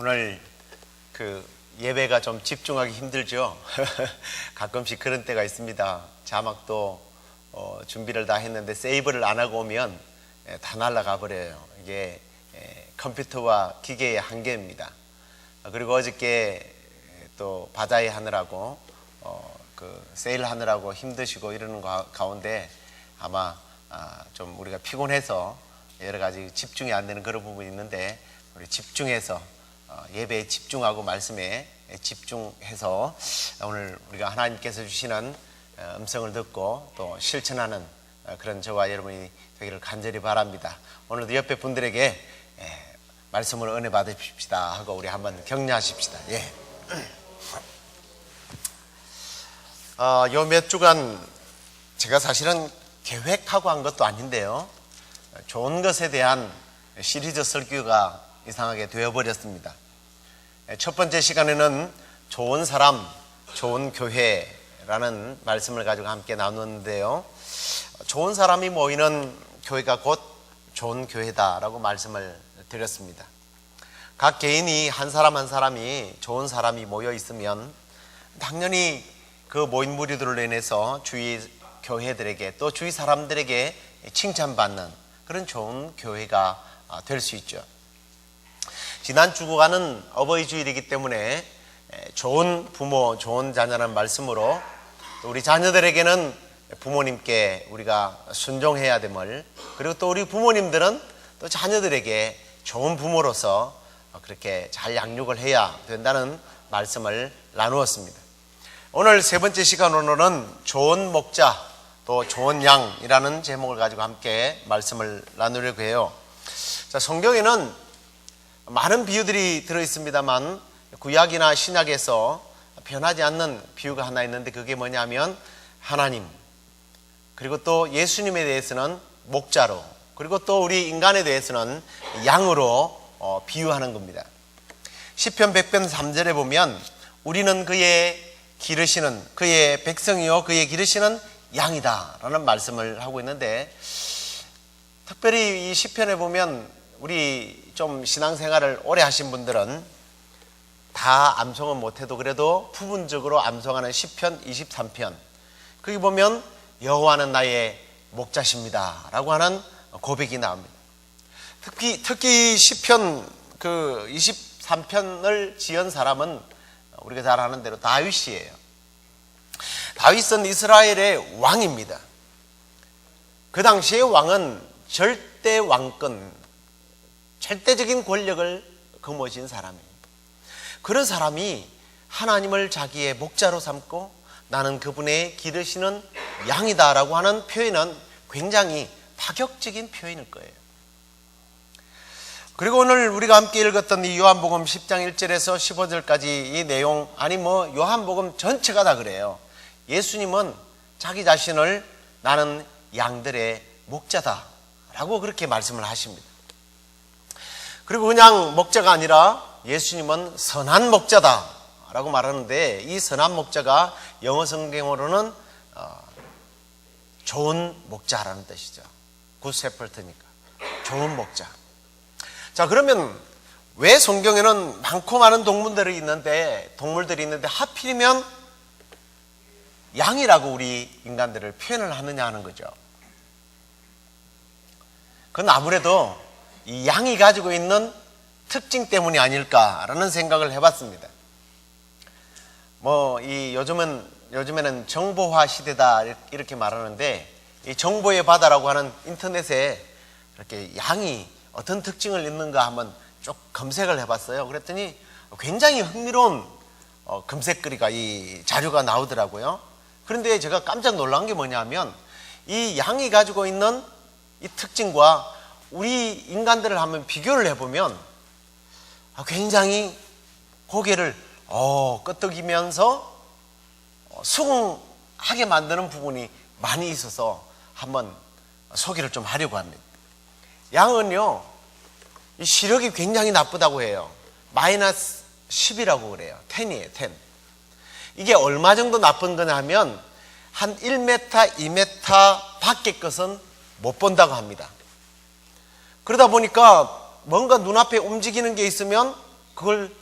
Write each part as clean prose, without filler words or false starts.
오늘 예배가 좀 집중하기 힘들죠. 가끔씩 그런 때가 있습니다. 자막도 준비를 다 했는데 세이브를 안 하고 오면 다 날아가 버려요. 이게 컴퓨터와 기계의 한계입니다. 그리고 어저께 또 바다에 하느라고 세일 하느라고 힘드시고 이러는 가운데 아마 좀 우리가 피곤해서 여러 가지 집중이 안 되는 그런 부분이 있는데, 우리 집중해서 예배에 집중하고 말씀에 집중해서 오늘 우리가 하나님께서 주시는 음성을 듣고 또 실천하는 그런 저와 여러분이 되기를 간절히 바랍니다. 오늘도 옆에 분들에게 말씀을 은혜 받으십시다 하고 우리 한번 격려하십시다. 요 몇 주간 제가 사실은 계획하고 한 것도 아닌데요, 좋은 것에 대한 시리즈 설교가 이상하게 되어버렸습니다. 첫 번째 시간에는 좋은 사람, 좋은 교회라는 말씀을 가지고 함께 나누는데요, 좋은 사람이 모이는 교회가 곧 좋은 교회다라고 말씀을 드렸습니다. 각 개인이 한 사람 한 사람이 좋은 사람이 모여 있으면 당연히 그 모인 무리들로 인해서 주위 교회들에게 또 주위 사람들에게 칭찬받는 그런 좋은 교회가 될 수 있죠. 지난 주간은 어버이 주일이기 때문에 좋은 부모, 좋은 자녀라는 말씀으로 우리 자녀들에게는 부모님께 우리가 순종해야 됨을, 그리고 또 우리 부모님들은 또 자녀들에게 좋은 부모로서 그렇게 잘 양육을 해야 된다는 말씀을 나누었습니다. 오늘 세 번째 시간으로는 좋은 목자 또 좋은 양이라는 제목을 가지고 함께 말씀을 나누려고 해요. 자, 성경에는 많은 비유들이 들어있습니다만 구약이나 신약에서 변하지 않는 비유가 하나 있는데, 그게 뭐냐면 하나님, 그리고 또 예수님에 대해서는 목자로, 그리고 또 우리 인간에 대해서는 양으로 비유하는 겁니다. 시편 100편 3절에 보면 우리는 그의 기르시는, 그의 백성이요 그의 기르시는 양이다 라는 말씀을 하고 있는데, 특별히 이 시편에 보면 우리 좀 신앙생활을 오래 하신 분들은 다 암송은 못해도 그래도 부분적으로 암송하는 시편 23편, 거기 보면 여호와는 나의 목자십니다 라고 하는 고백이 나옵니다. 특히 시편 23편을 지은 사람은 우리가 잘 아는 대로 다윗이에요. 다윗은 이스라엘의 왕입니다. 그 당시의 왕은 절대 왕권, 절대적인 권력을 거머쥔 사람입니다. 그런 사람이 하나님을 자기의 목자로 삼고 나는 그분의 기르시는 양이다라고 하는 표현은 굉장히 파격적인 표현일 거예요. 그리고 오늘 우리가 함께 읽었던 이 요한복음 10장 1절에서 15절까지 이 내용, 요한복음 전체가 다 그래요. 예수님은 자기 자신을 나는 양들의 목자다 라고 그렇게 말씀을 하십니다. 그리고 그냥 목자가 아니라 예수님은 선한 목자다 라고 말하는데, 이 선한 목자가 영어 성경으로는 좋은 목자라는 뜻이죠. 굿 shepherd니까 좋은 목자. 자, 그러면 왜 성경에는 많고 많은 동물들이 있는데 하필이면 양이라고 우리 인간들을 표현을 하느냐 하는 거죠. 그건 아무래도 이 양이 가지고 있는 특징 때문이 아닐까라는 생각을 해봤습니다. 요즘에는 정보화 시대다 이렇게 말하는데, 이 정보의 바다라고 하는 인터넷에 이렇게 양이 어떤 특징을 있는가 한번 쭉 검색을 해봤어요. 그랬더니 굉장히 흥미로운 검색거리가, 이 자료가 나오더라고요. 그런데 제가 깜짝 놀란 게 뭐냐면, 이 양이 가지고 있는 이 특징과 우리 인간들을 한번 비교를 해보면 굉장히 고개를 끄덕이면서 수긍하게 만드는 부분이 많이 있어서 한번 소개를 좀 하려고 합니다. 양은요, 이 시력이 굉장히 나쁘다고 해요. 마이너스 10이라고 그래요. 10이에요, 10. 이게 얼마 정도 나쁜 거냐 하면 한 1m, 2m 밖의 것은 못 본다고 합니다. 그러다 보니까 뭔가 눈앞에 움직이는 게 있으면 그걸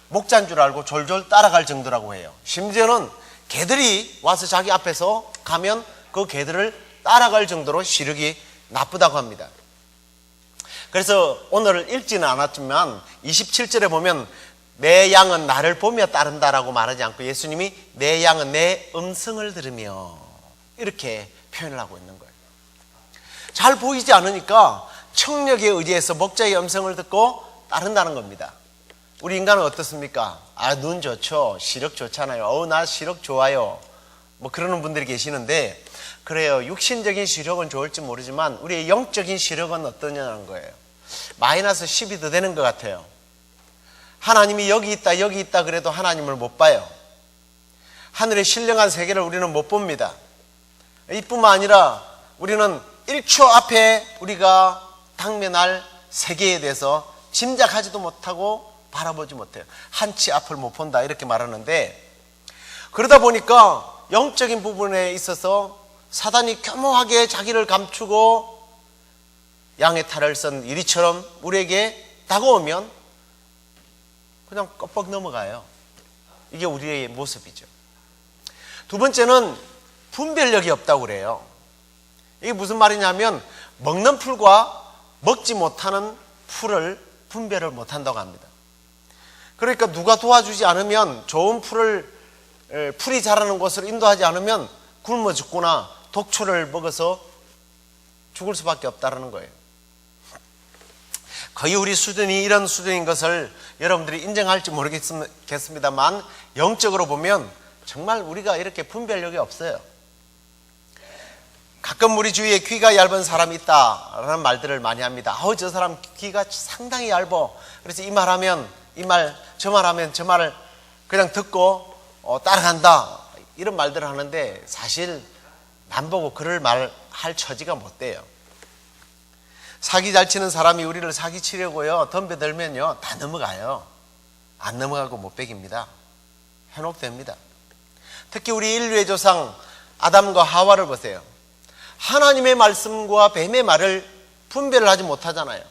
목자인 줄 알고 졸졸 따라갈 정도라고 해요. 심지어는 개들이 와서 자기 앞에서 가면 그 개들을 따라갈 정도로 시력이 나쁘다고 합니다. 그래서 오늘 읽지는 않았지만 27절에 보면 내 양은 나를 보며 따른다라고 말하지 않고 예수님이 내 양은 내 음성을 들으며 이렇게 표현을 하고 있는 거예요. 잘 보이지 않으니까 청력에 의지해서 목자의 음성을 듣고 따른다는 겁니다. 우리 인간은 어떻습니까? 눈 좋죠. 시력 좋잖아요. 나 시력 좋아요. 뭐 그러는 분들이 계시는데 그래요. 육신적인 시력은 좋을지 모르지만 우리의 영적인 시력은 어떠냐는 거예요. 마이너스 10이 더 되는 것 같아요. 하나님이 여기 있다 그래도 하나님을 못 봐요. 하늘의 신령한 세계를 우리는 못 봅니다. 이뿐만 아니라 우리는 1초 앞에 우리가 당면할 세계에 대해서 짐작하지도 못하고 바라보지 못해요. 한 치 앞을 못 본다 이렇게 말하는데 그러다 보니까 영적인 부분에 있어서 사단이 교묘하게 자기를 감추고 양의 탈을 쓴 이리처럼 우리에게 다가오면 그냥 껍벅 넘어가요. 이게 우리의 모습이죠. 두 번째는 분별력이 없다고 그래요. 이게 무슨 말이냐면 먹는 풀과 먹지 못하는 풀을 분별을 못한다고 합니다. 그러니까 누가 도와주지 않으면 좋은 풀이 자라는 곳으로 인도하지 않으면 굶어 죽거나 독초를 먹어서 죽을 수밖에 없다는 거예요. 거의 우리 수준이 이런 수준인 것을 여러분들이 인정할지 모르겠습니다만 영적으로 보면 정말 우리가 이렇게 분별력이 없어요. 가끔 우리 주위에 귀가 얇은 사람이 있다라는 말들을 많이 합니다. 저 사람 귀가 상당히 얇아. 그래서 이 말하면 이 말, 저 말하면 저 말을 그냥 듣고 따라간다. 이런 말들을 하는데 사실 남 보고 그럴 말 할 처지가 못 돼요. 사기 잘 치는 사람이 우리를 사기 치려고요 덤벼들면요 다 넘어가요. 안 넘어가고 못 베깁니다. 현혹됩니다. 특히 우리 인류의 조상 아담과 하와를 보세요. 하나님의 말씀과 뱀의 말을 분별을 하지 못하잖아요.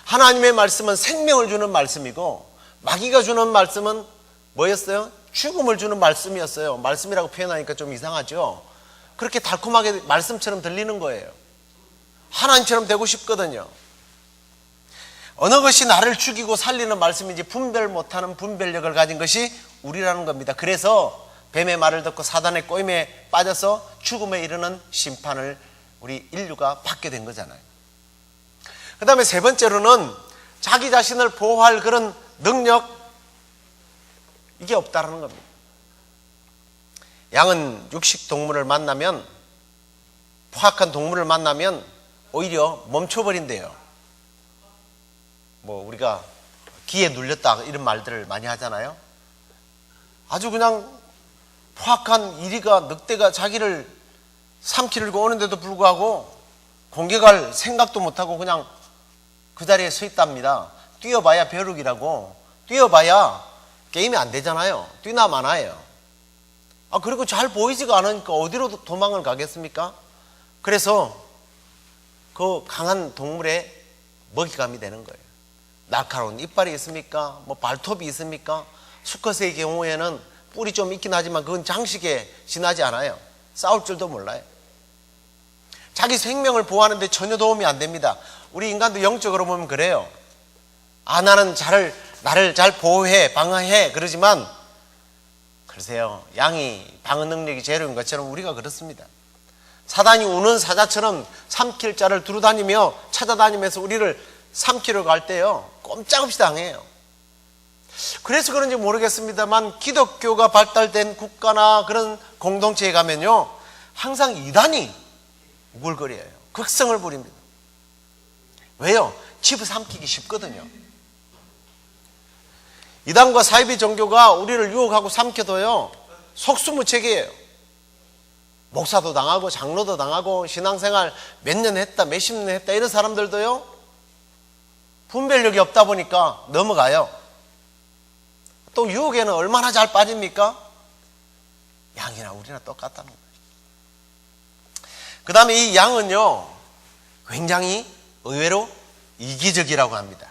하나님의 말씀은 생명을 주는 말씀이고 마귀가 주는 말씀은 뭐였어요? 죽음을 주는 말씀이었어요. 말씀이라고 표현하니까 좀 이상하죠. 그렇게 달콤하게 말씀처럼 들리는 거예요. 하나님처럼 되고 싶거든요. 어느 것이 나를 죽이고 살리는 말씀인지 분별 못하는 분별력을 가진 것이 우리라는 겁니다. 그래서 뱀의 말을 듣고 사단의 꼬임에 빠져서 죽음에 이르는 심판을 우리 인류가 받게 된 거잖아요. 그 다음에 세 번째로는 자기 자신을 보호할 그런 능력, 이게 없다는 겁니다. 양은 육식동물을 만나면, 포악한 동물을 만나면 오히려 멈춰버린대요. 우리가 기에 눌렸다 이런 말들을 많이 하잖아요. 아주 그냥 포악한 이리가 늑대가 자기를 삼키려고 오는데도 불구하고 공격할 생각도 못하고 그냥 그 자리에 서 있답니다. 뛰어봐야 벼룩이라고. 뛰어봐야 게임이 안 되잖아요. 뛰나 마나예요. 그리고 잘 보이지가 않으니까 어디로 도망을 가겠습니까? 그래서 그 강한 동물의 먹이감이 되는 거예요. 날카로운 이빨이 있습니까? 발톱이 있습니까? 수컷의 경우에는 뿔이 좀 있긴 하지만 그건 장식에 지나지 않아요. 싸울 줄도 몰라요. 자기 생명을 보호하는데 전혀 도움이 안 됩니다. 우리 인간도 영적으로 보면 그래요. 나는 나를 잘 보호해, 방어해 그러지만 글쎄요, 양이 방어 능력이 제로인 것처럼 우리가 그렇습니다. 사단이 우는 사자처럼 삼킬 자를 두루다니며 찾아다니면서 우리를 삼키려고 할 때요 꼼짝없이 당해요. 그래서 그런지 모르겠습니다만 기독교가 발달된 국가나 그런 공동체에 가면요 항상 이단이 우글거려요. 극성을 부립니다. 왜요? 집어삼키기 쉽거든요. 이단과 사이비 종교가 우리를 유혹하고 삼켜도요 속수무책이에요. 목사도 당하고 장로도 당하고 신앙생활 몇 년 했다 몇십 년 했다 이런 사람들도요 분별력이 없다 보니까 넘어가요. 또 유혹에는 얼마나 잘 빠집니까? 양이나 우리나 똑같다는 거예요. 그 다음에 이 양은요 굉장히 의외로 이기적이라고 합니다.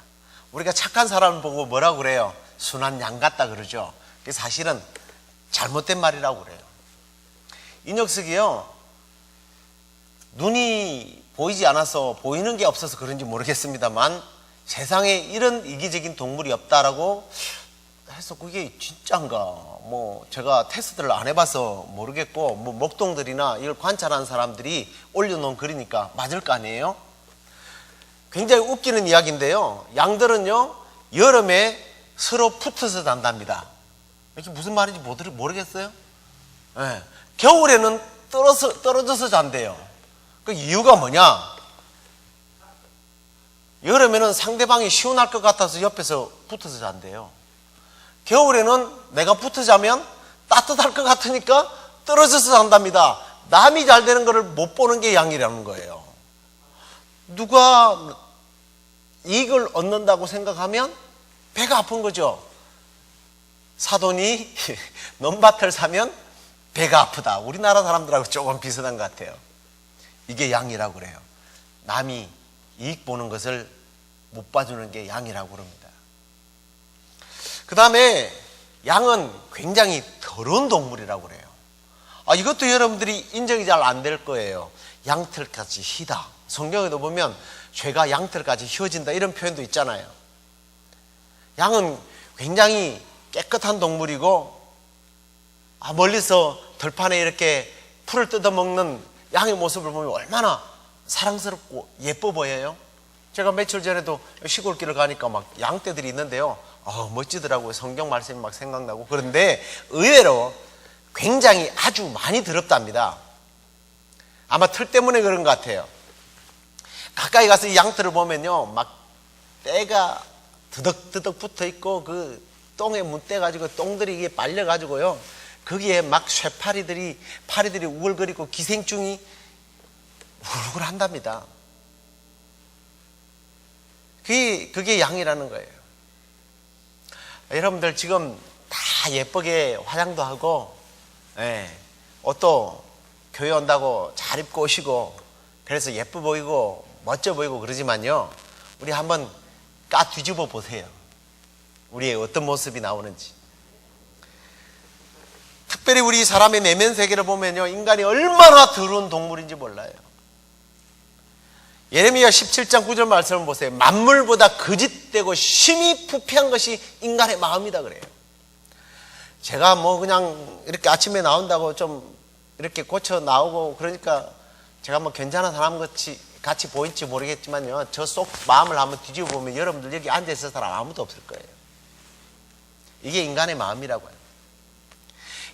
우리가 착한 사람을 보고 뭐라고 그래요? 순한 양 같다 그러죠. 그게 사실은 잘못된 말이라고 그래요. 이 녀석이요, 눈이 보이지 않아서 보이는 게 없어서 그런지 모르겠습니다만 세상에 이런 이기적인 동물이 없다라고 해서 그게 진짜인가 뭐 제가 테스트를 안 해봐서 모르겠고, 뭐 목동들이나 이걸 관찰하는 사람들이 올려놓은 글이니까 맞을 거 아니에요. 굉장히 웃기는 이야기인데요, 양들은요 여름에 서로 붙어서 잔답니다. 이게 무슨 말인지 모르겠어요? 네. 겨울에는 떨어져서 잔대요. 그 이유가 뭐냐? 여름에는 상대방이 시원할 것 같아서 옆에서 붙어서 잔대요. 겨울에는 내가 붙어 자면 따뜻할 것 같으니까 떨어져서 잔답니다. 남이 잘 되는 것을 못 보는 게 양이라는 거예요. 누가 이익을 얻는다고 생각하면 배가 아픈 거죠. 사돈이 논밭을 사면 배가 아프다. 우리나라 사람들하고 조금 비슷한 것 같아요. 이게 양이라고 그래요. 남이 이익 보는 것을 못 봐주는 게 양이라고 그럽니다. 그 다음에 양은 굉장히 더러운 동물이라고 그래요. 이것도 여러분들이 인정이 잘 안 될 거예요. 양털까지 희다. 성경에도 보면 죄가 양털까지 휘어진다 이런 표현도 있잖아요. 양은 굉장히 깨끗한 동물이고, 멀리서 들판에 이렇게 풀을 뜯어먹는 양의 모습을 보면 얼마나 사랑스럽고 예뻐 보여요. 제가 며칠 전에도 시골길을 가니까 막 양떼들이 있는데요, 멋지더라고요. 성경 말씀이 막 생각나고. 그런데 의외로 굉장히 아주 많이 더럽답니다. 아마 털 때문에 그런 것 같아요. 가까이 가서 이 양털을 보면요, 막 때가 드덕드덕 붙어 있고, 그 똥에 문대 가지고 똥들이 이게 빨려 가지고요, 거기에 막 쇠파리들이 우글거리고 기생충이 우글우글 한답니다. 그게 양이라는 거예요. 여러분들 지금 다 예쁘게 화장도 하고, 옷도 교회 온다고 잘 입고 오시고, 그래서 예뻐 보이고 멋져 보이고 그러지만요, 우리 한번 까 뒤집어 보세요. 우리의 어떤 모습이 나오는지. 특별히 우리 사람의 내면 세계를 보면요, 인간이 얼마나 더러운 동물인지 몰라요. 예레미야 17장 9절 말씀을 보세요. 만물보다 거짓되고 심히 부패한 것이 인간의 마음이다 그래요. 제가 뭐 그냥 이렇게 아침에 나온다고 좀 이렇게 고쳐 나오고 그러니까 제가 뭐 괜찮은 사람 같이 보일지 모르겠지만요, 저 속 마음을 한번 뒤집어 보면 여러분들 여기 앉아있을 사람 아무도 없을 거예요. 이게 인간의 마음이라고요.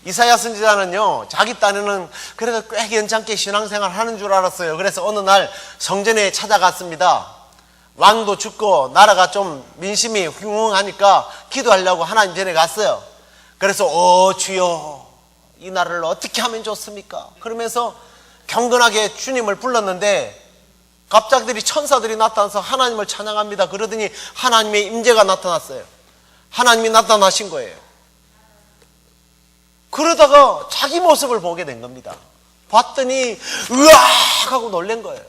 이사야 선지자는요, 자기 딴에는 그래도 꽤 괜찮게 신앙생활 하는 줄 알았어요. 그래서 어느 날 성전에 찾아갔습니다. 왕도 죽고 나라가 좀 민심이 흉흉하니까 기도하려고 하나님 전에 갔어요. 그래서 주여, 이 나라를 어떻게 하면 좋습니까? 그러면서 경건하게 주님을 불렀는데 갑자기 천사들이 나타나서 하나님을 찬양합니다. 그러더니 하나님의 임재가 나타났어요. 하나님이 나타나신 거예요. 그러다가 자기 모습을 보게 된 겁니다. 봤더니 으악 하고 놀란 거예요.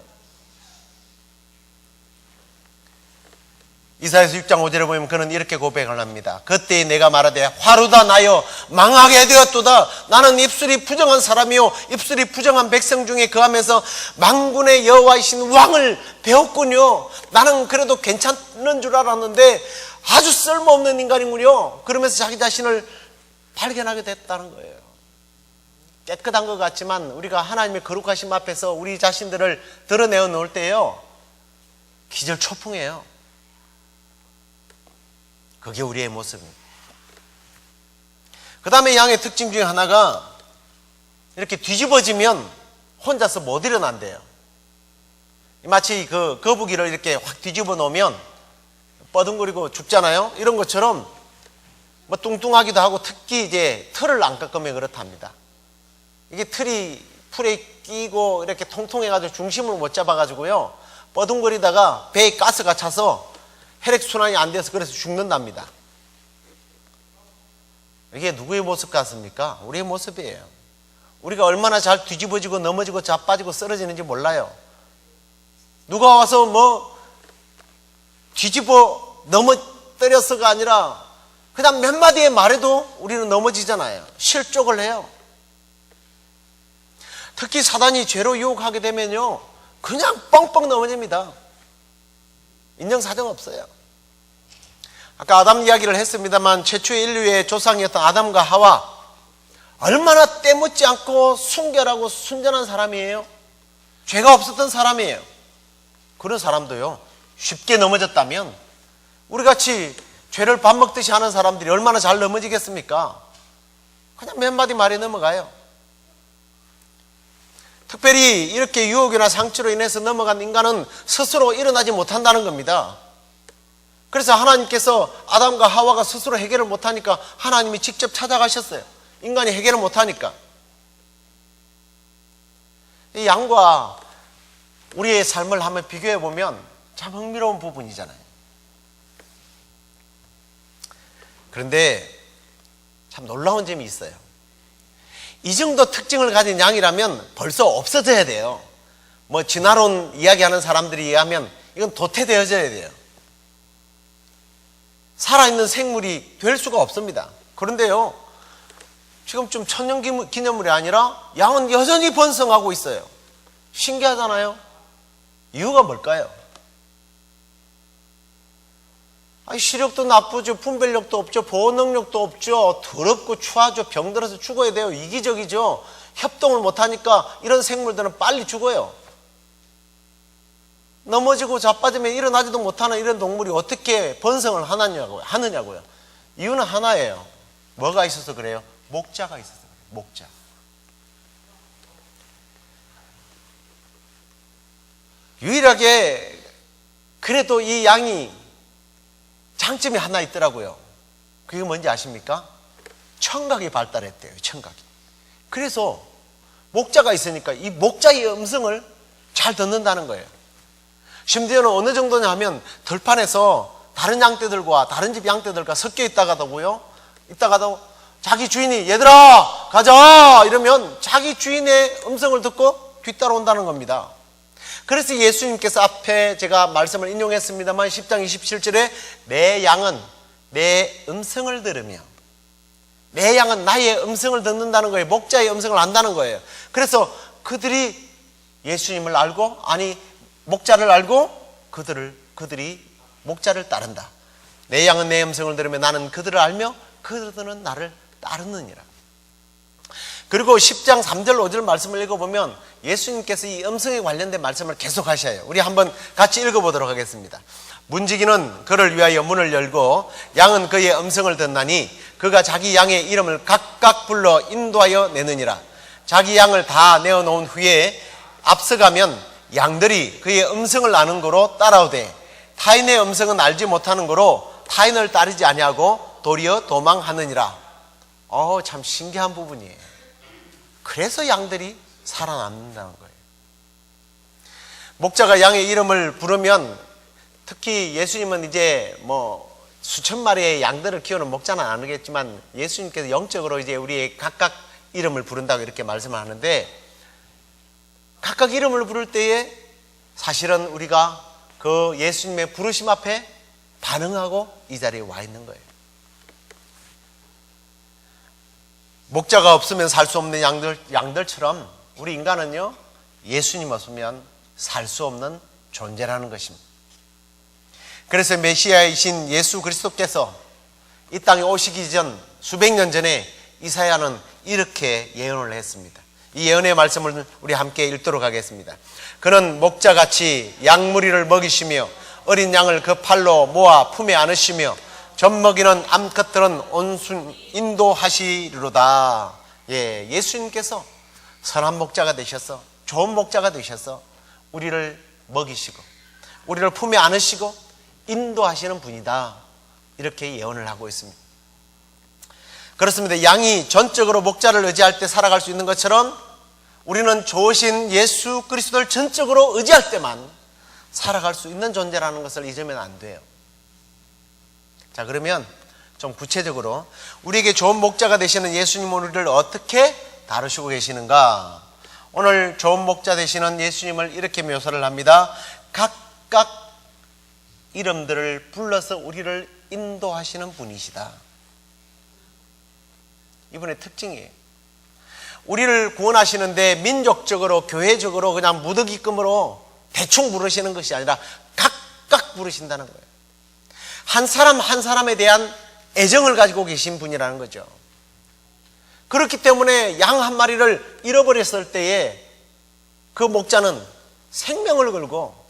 이사야서 6장 5절에 보면 그는 이렇게 고백을 합니다. 그때 내가 말하되 화루다 나여 망하게 되었도다. 나는 입술이 부정한 사람이요 입술이 부정한 백성 중에 거하면서 만군의 여호와이신 왕을 배웠군요. 나는 그래도 괜찮은 줄 알았는데 아주 쓸모없는 인간이군요. 그러면서 자기 자신을 발견하게 됐다는 거예요. 깨끗한 것 같지만 우리가 하나님의 거룩하심 앞에서 우리 자신들을 드러내어 놓을 때요, 기절초풍이에요. 그게 우리의 모습입니다. 그 다음에 양의 특징 중에 하나가 이렇게 뒤집어지면 혼자서 못 일어난대요. 마치 그 거북이를 이렇게 확 뒤집어 놓으면 뻐둥거리고 죽잖아요. 이런 것처럼 뭐 뚱뚱하기도 하고, 특히 이제 털을 안 깎으면 그렇답니다. 이게 털이 풀에 끼고 이렇게 통통해가지고 중심을 못 잡아가지고요, 뻐둥거리다가 배에 가스가 차서 혈액순환이 안 돼서 그래서 죽는답니다. 이게 누구의 모습 같습니까? 우리의 모습이에요. 우리가 얼마나 잘 뒤집어지고 넘어지고 자빠지고 쓰러지는지 몰라요. 누가 와서 뭐 뒤집어 넘어뜨려서가 아니라 그냥 몇 마디의 말에도 우리는 넘어지잖아요. 실족을 해요. 특히 사단이 죄로 유혹하게 되면요, 그냥 뻥뻥 넘어집니다. 인정사정 없어요. 아까 아담 이야기를 했습니다만 최초의 인류의 조상이었던 아담과 하와, 얼마나 때묻지 않고 순결하고 순전한 사람이에요. 죄가 없었던 사람이에요. 그런 사람도요, 쉽게 넘어졌다면 우리같이 죄를 밥 먹듯이 하는 사람들이 얼마나 잘 넘어지겠습니까? 그냥 몇 마디 말에 넘어가요. 특별히 이렇게 유혹이나 상처로 인해서 넘어간 인간은 스스로 일어나지 못한다는 겁니다. 그래서 하나님께서 아담과 하와가 스스로 해결을 못하니까 하나님이 직접 찾아가셨어요. 인간이 해결을 못하니까. 이 양과 우리의 삶을 한번 비교해 보면 참 흥미로운 부분이잖아요. 그런데 참 놀라운 점이 있어요. 이 정도 특징을 가진 양이라면 벌써 없어져야 돼요. 뭐 진화론 이야기하는 사람들이 이해하면 이건 도태되어져야 돼요. 살아있는 생물이 될 수가 없습니다. 그런데요, 지금쯤 천년기념물이 아니라 양은 여전히 번성하고 있어요. 신기하잖아요. 이유가 뭘까요? 시력도 나쁘죠. 분별력도 없죠. 보호 능력도 없죠. 더럽고 추하죠. 병들어서 죽어야 돼요. 이기적이죠. 협동을 못하니까 이런 생물들은 빨리 죽어요. 넘어지고 자빠지면 일어나지도 못하는 이런 동물이 어떻게 번성을 하느냐고요. 이유는 하나예요. 뭐가 있어서 그래요? 목자가 있어서 그래요. 목자. 유일하게 그래도 이 양이 장점이 하나 있더라고요. 그게 뭔지 아십니까? 청각이 발달했대요. 청각이. 그래서 목자가 있으니까 이 목자의 음성을 잘 듣는다는 거예요. 심지어는 어느 정도냐 하면 들판에서 다른 양떼들과 다른 집 양떼들과 섞여 있다가도 자기 주인이 얘들아 가자 이러면 자기 주인의 음성을 듣고 뒤따라온다는 겁니다. 그래서 예수님께서 앞에 제가 말씀을 인용했습니다만 10장 27절에 내 양은 내 음성을 들으며, 내 양은 나의 음성을 듣는다는 거예요. 목자의 음성을 안다는 거예요. 그래서 그들이 예수님을 알고, 목자를 알고 그들이 목자를 따른다. 내 양은 내 음성을 들으며 나는 그들을 알며 그들은 나를 따르느니라. 그리고 10장 3절 5절 말씀을 읽어보면 예수님께서 이 음성에 관련된 말씀을 계속 하셔요. 우리 한번 같이 읽어보도록 하겠습니다. 문지기는 그를 위하여 문을 열고 양은 그의 음성을 듣나니 그가 자기 양의 이름을 각각 불러 인도하여 내느니라. 자기 양을 다 내어놓은 후에 앞서가면 양들이 그의 음성을 아는 거로 따라오되 타인의 음성은 알지 못하는 거로 타인을 따르지 아니하고 도리어 도망하느니라. 참 신기한 부분이에요. 그래서 양들이 살아남는다는 거예요. 목자가 양의 이름을 부르면, 특히 예수님은 이제 수천 마리의 양들을 키우는 목자는 아니겠지만 예수님께서 영적으로 이제 우리의 각각 이름을 부른다고 이렇게 말씀을 하는데, 각각 이름을 부를 때에 사실은 우리가 그 예수님의 부르심 앞에 반응하고 이 자리에 와 있는 거예요. 목자가 없으면 살 수 없는 양들처럼 우리 인간은요, 예수님 없으면 살 수 없는 존재라는 것입니다. 그래서 메시아이신 예수 그리스도께서 이 땅에 오시기 전 수백 년 전에 이사야는 이렇게 예언을 했습니다. 이 예언의 말씀을 우리 함께 읽도록 하겠습니다. 그는 목자같이 양무리를 먹이시며 어린 양을 그 팔로 모아 품에 안으시며 젖먹이는 암컷들은 온순 인도하시리로다. 예수님께서 선한 목자가 되셔서, 좋은 목자가 되셔서 우리를 먹이시고 우리를 품에 안으시고 인도하시는 분이다. 이렇게 예언을 하고 있습니다. 그렇습니다. 양이 전적으로 목자를 의지할 때 살아갈 수 있는 것처럼 우리는 좋으신 예수 그리스도를 전적으로 의지할 때만 살아갈 수 있는 존재라는 것을 잊으면 안 돼요. 자, 그러면 좀 구체적으로 우리에게 좋은 목자가 되시는 예수님 우리를 어떻게 다루시고 계시는가? 오늘 좋은 목자 되시는 예수님을 이렇게 묘사를 합니다. 각각 이름들을 불러서 우리를 인도하시는 분이시다. 이분의 특징이에요. 우리를 구원하시는데 민족적으로 교회적으로 그냥 무더기금으로 대충 부르시는 것이 아니라 각각 부르신다는 거예요. 한 사람 한 사람에 대한 애정을 가지고 계신 분이라는 거죠. 그렇기 때문에 양 한 마리를 잃어버렸을 때에 그 목자는 생명을 걸고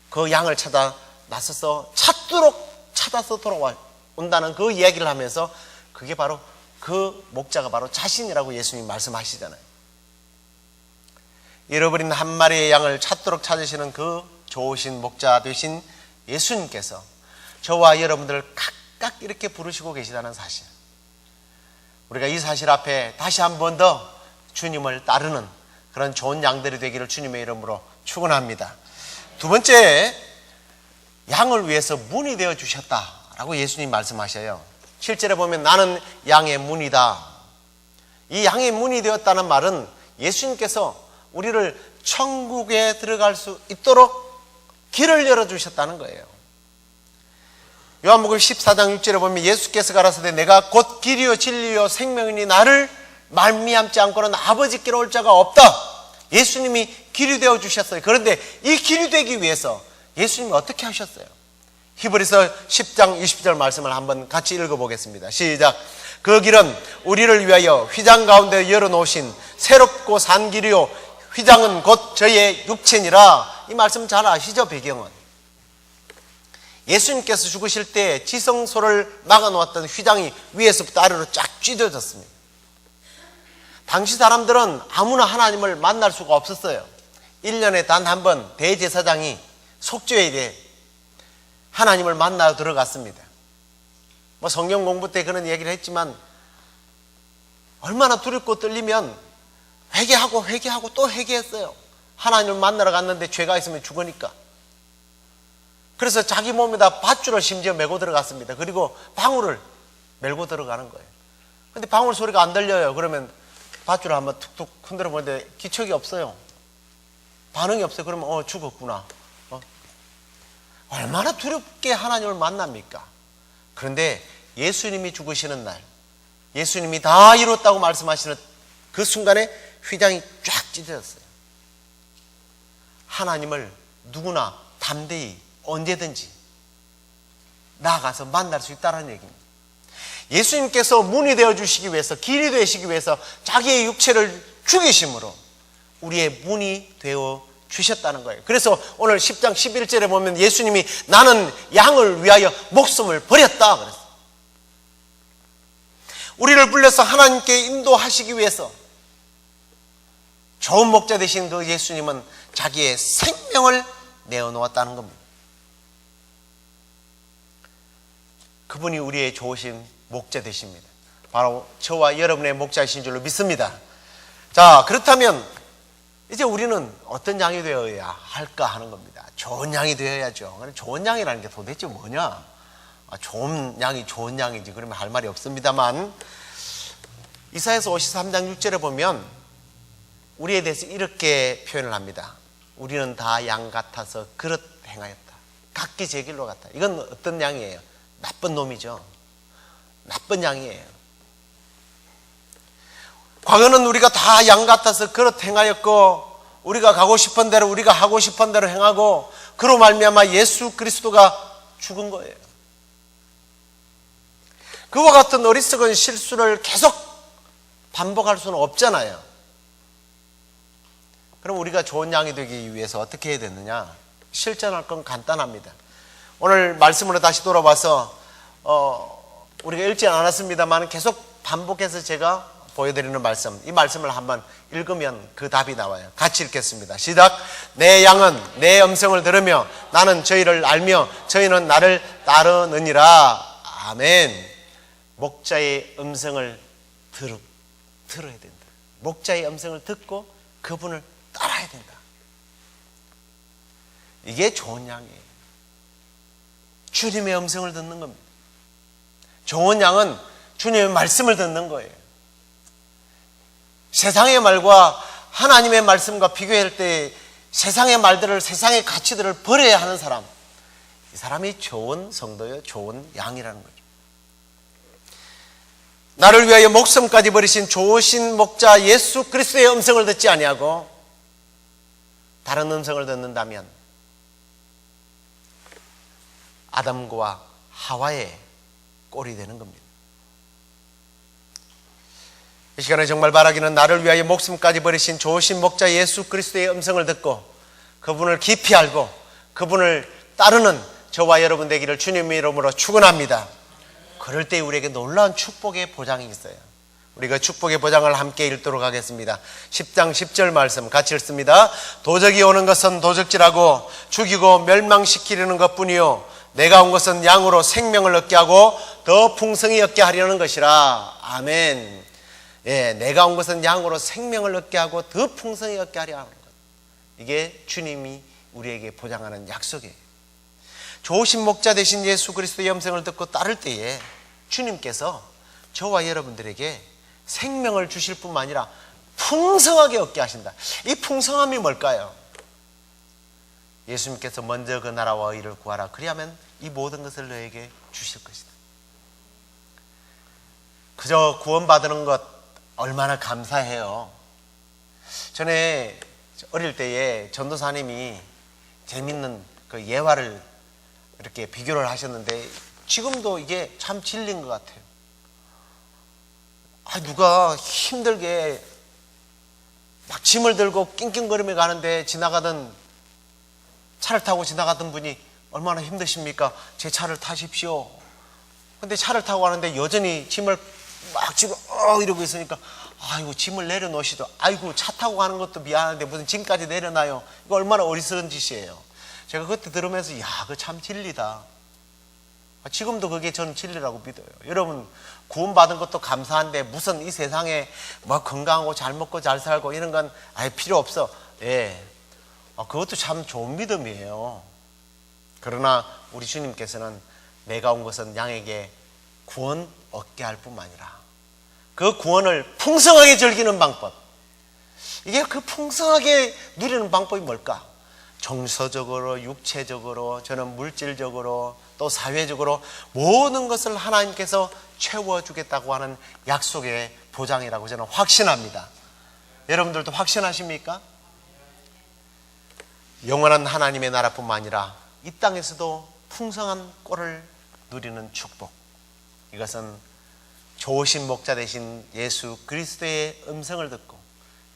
그 양을 찾아 나서서 찾아서 돌아온다는 그 이야기를 하면서 그게 바로 그 목자가 바로 자신이라고 예수님이 말씀하시잖아요. 잃어버린 한 마리의 양을 찾도록 찾으시는 그 좋으신 목자 되신 예수님께서 저와 여러분들을 각각 이렇게 부르시고 계시다는 사실, 우리가 이 사실 앞에 다시 한 번 더 주님을 따르는 그런 좋은 양들이 되기를 주님의 이름으로 축원합니다. 두 번째, 양을 위해서 문이 되어 주셨다라고 예수님 말씀하셔요. 7절에 보면 나는 양의 문이다. 이 양의 문이 되었다는 말은 예수님께서 우리를 천국에 들어갈 수 있도록 길을 열어주셨다는 거예요. 요한복음 14장 6절에 보면 예수께서 가라사대 내가 곧 길이요 진리요 생명이니 나를 말미암지 않고는 아버지께로 올 자가 없다. 예수님이 길이 되어 주셨어요. 그런데 이 길이 되기 위해서 예수님이 어떻게 하셨어요? 히브리서 10장 20절 말씀을 한번 같이 읽어보겠습니다. 시작. 그 길은 우리를 위하여 휘장 가운데 열어놓으신 새롭고 산 길이요 휘장은 곧 저의 육체니라. 이 말씀 잘 아시죠? 배경은 예수님께서 죽으실 때 지성소를 막아놓았던 휘장이 위에서부터 아래로 쫙 찢어졌습니다. 당시 사람들은 아무나 하나님을 만날 수가 없었어요. 1년에 단 한 번 대제사장이 속죄에 하나님을 만나 들어갔습니다. 뭐 성경 공부 때 그런 얘기를 했지만 얼마나 두렵고 떨리면 회개하고 또 회개했어요. 하나님을 만나러 갔는데 죄가 있으면 죽으니까. 그래서 자기 몸에다 밧줄을 심지어 메고 들어갔습니다. 그리고 방울을 메고 들어가는 거예요. 근데 방울 소리가 안 들려요. 그러면 밧줄을 한번 툭툭 흔들어 보는데 기척이 없어요. 반응이 없어요. 그러면 죽었구나. 얼마나 두렵게 하나님을 만납니까? 그런데 예수님이 죽으시는 날, 예수님이 다 이뤘다고 말씀하시는 그 순간에 휘장이 쫙 찢어졌어요. 하나님을 누구나 담대히 언제든지 나아가서 만날 수 있다는 얘기입니다. 예수님께서 문이 되어주시기 위해서, 길이 되시기 위해서 자기의 육체를 죽이심으로 우리의 문이 되어 주셨다는 거예요. 그래서 오늘 10장 11절에 보면 예수님이 나는 양을 위하여 목숨을 버렸다 그랬어요. 우리를 불러서 하나님께 인도하시기 위해서 좋은 목자 되신 그 예수님은 자기의 생명을 내어놓았다는 겁니다. 그분이 우리의 좋으신 목자 되십니다. 바로 저와 여러분의 목자이신 줄로 믿습니다. 자, 그렇다면 이제 우리는 어떤 양이 되어야 할까 하는 겁니다. 좋은 양이 되어야죠. 좋은 양이라는 게 도대체 뭐냐? 좋은 양이 좋은 양이지 그러면 할 말이 없습니다만, 이사야서 53장 6절에 보면 우리에 대해서 이렇게 표현을 합니다. 우리는 다 양 같아서 그릇 행하였다. 각기 제 길로 갔다. 이건 어떤 양이에요? 나쁜 놈이죠. 나쁜 양이에요. 과거는 우리가 다 양 같아서 그릇 행하였고 우리가 가고 싶은 대로 우리가 하고 싶은 대로 행하고 그로 말미암아 예수 그리스도가 죽은 거예요. 그와 같은 어리석은 실수를 계속 반복할 수는 없잖아요. 그럼 우리가 좋은 양이 되기 위해서 어떻게 해야 되느냐? 실천할 건 간단합니다. 오늘 말씀으로 다시 돌아와서 우리가 읽지 않았습니다만 계속 반복해서 제가 보여드리는 말씀, 이 말씀을 한번 읽으면 그 답이 나와요. 같이 읽겠습니다. 시작. 내 양은 내 음성을 들으며 나는 저희를 알며 저희는 나를 따르느니라. 아멘. 목자의 음성을 들어야 된다. 목자의 음성을 듣고 그분을 따라야 된다. 이게 좋은 양이에요. 주님의 음성을 듣는 겁니다. 좋은 양은 주님의 말씀을 듣는 거예요. 세상의 말과 하나님의 말씀과 비교할 때 세상의 말들을, 세상의 가치들을 버려야 하는 사람, 이 사람이 좋은 성도요, 좋은 양이라는 거죠. 나를 위하여 목숨까지 버리신 좋으신 목자 예수 그리스도의 음성을 듣지 아니하고 다른 음성을 듣는다면 아담과 하와의 꼴이 되는 겁니다. 이 시간에 정말 바라기는 나를 위하여 목숨까지 버리신 좋으신 목자 예수 그리스도의 음성을 듣고 그분을 깊이 알고 그분을 따르는 저와 여러분 되기를 주님의 이름으로 축원합니다. 그럴 때 우리에게 놀라운 축복의 보장이 있어요. 우리 그 축복의 보장을 함께 읽도록 하겠습니다. 10장 10절 말씀 같이 읽습니다. 도적이 오는 것은 도적질하고 죽이고 멸망시키려는 것뿐이요 내가 온 것은 양으로 생명을 얻게 하고 더 풍성히 얻게 하려는 것이라. 아멘. 예, 내가 온 것은 양으로 생명을 얻게 하고 더 풍성히 얻게 하려 하는 것. 이게 주님이 우리에게 보장하는 약속이에요. 좋으신 목자 되신 예수 그리스도의 음성을 듣고 따를 때에 주님께서 저와 여러분들에게 생명을 주실 뿐만 아니라 풍성하게 얻게 하신다. 이 풍성함이 뭘까요? 예수님께서 먼저 그 나라와 의를 구하라. 그리하면 이 모든 것을 너에게 주실 것이다. 그저 구원받는 것 얼마나 감사해요. 전에 어릴 때에 전도사님이 재밌는 그 예화를 이렇게 비교를 하셨는데 지금도 이게 참 진리인 것 같아요. 누가 힘들게 막 짐을 들고 낑낑거리며 가는데 차를 타고 지나가던 분이 얼마나 힘드십니까? 제 차를 타십시오. 근데 차를 타고 가는데 여전히 짐을 막 지고 이러고 있으니까 아이고 짐을 내려놓으시죠. 아이고 차 타고 가는 것도 미안한데 무슨 짐까지 내려놔요. 이거 얼마나 어리석은 짓이에요. 제가 그때 들으면서 그거 참 진리다. 지금도 그게 저는 진리라고 믿어요. 여러분 구원받은 것도 감사한데 무슨 이 세상에 뭐 건강하고 잘 먹고 잘 살고 이런 건 필요 없어. 예, 그것도 참 좋은 믿음이에요. 그러나 우리 주님께서는 내가 온 것은 양에게 구원 얻게 할 뿐만 아니라 그 구원을 풍성하게 즐기는 방법. 이게 그 풍성하게 누리는 방법이 뭘까? 정서적으로, 육체적으로, 저는 물질적으로, 또 사회적으로 모든 것을 하나님께서 채워주겠다고 하는 약속의 보장이라고 저는 확신합니다. 여러분들도 확신하십니까? 영원한 하나님의 나라뿐만 아니라 이 땅에서도 풍성한 꼴을 누리는 축복. 이것은 좋으신 목자 되신 예수 그리스도의 음성을 듣고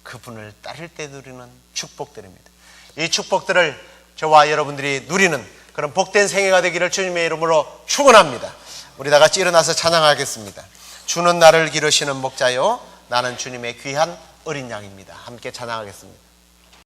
그분을 따를 때 누리는 축복들입니다. 이 축복들을 저와 여러분들이 누리는 그런 복된 생애가 되기를 주님의 이름으로 축원합니다. 우리 다 같이 일어나서 찬양하겠습니다. 주는 나를 기르시는 목자요 나는 주님의 귀한 어린 양입니다. 함께 찬양하겠습니다.